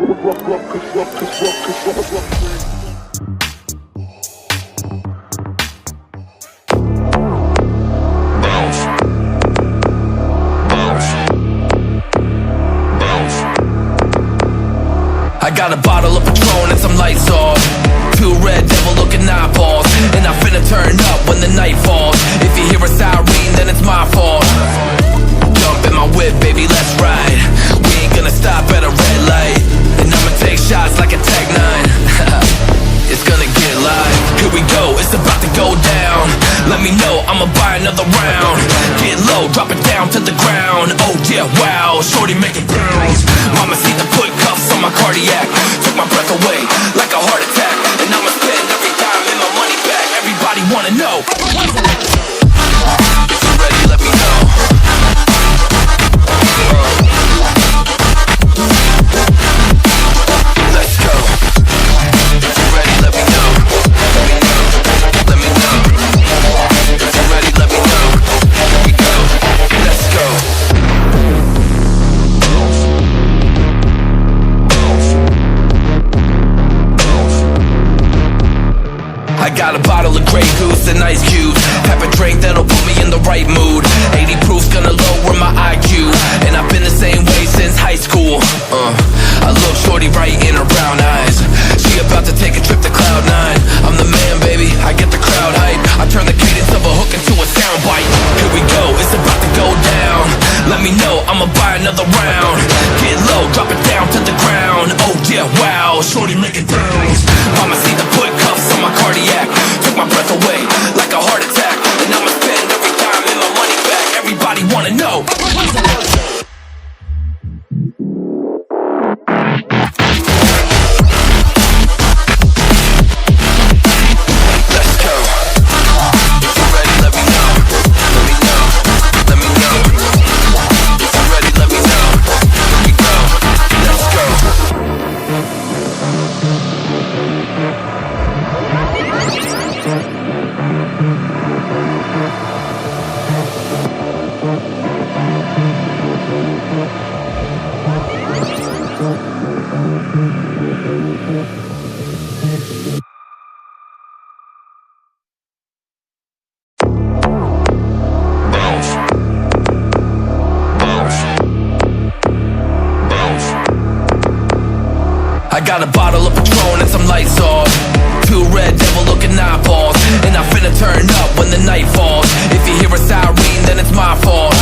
I got a bottle of Patron and some lights off, two red devil looking eyeballs, and I finna turn up when the night falls. If you hear a siren, then it's my fault. Jump in my whip, baby, let's ride. We ain't gonna stop at a red light, and I'ma take shots like a Tech 9. It's gonna get live. Here we go, it's about to go down. Let me know, I'ma buy another round. Get low, drop it down to the ground. Oh yeah, wow, shorty making pounds. Mama see the put cuffs on my cardiac. Took my breath away like a heart attack. And I'ma spend every dime and my money back. Everybody wanna know. If you're ready, let me know. Let's go. If you're ready, let me know. Let me know. If you're ready, let me know. Here we go. Let's go. I got a bottle of Grey Goose and ice cubes. Have a drink that'll put me in the right mood. 80 proof's gonna lower my IQ, and I've been the same way since high school. I look shorty right in her brown eyes. She about to take a trip to Cloud 9. I'm the man, baby, I get the crowd hype. I turn the cadence of a hook into a soundbite. Here we go, it's about to go down. Let me know, I'ma buy another round. Get low, drop it down to the ground. Oh yeah, wow, shorty making pounds. Mama see the put cuffs on my cardiac. Took my breath away like a heart attack. And I'ma spend every dime and my money back. Everybody wanna know. I got a bottle of Patron and some lights off, two red devil looking eyeballs, and I finna turn up when the night falls. If you hear a siren, then it's my fault.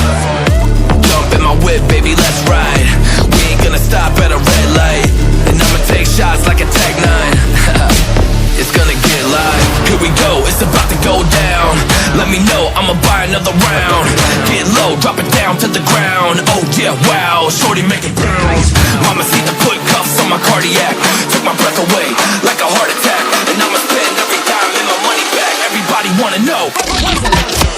Jump in my whip, baby, let's ride. We ain't gonna stop at a red light, and I'ma take shots like a Tech 9. It's gonna get live. Here we go, it's about to go down. Let me know, I'ma buy another round. Get low, drop it down to the ground. Oh yeah, wow, shorty making pounds. Mama see the put cuffs on my cardiac. Took my breath away like a heart attack. And I'ma spend every dime and my money back. Everybody wanna know.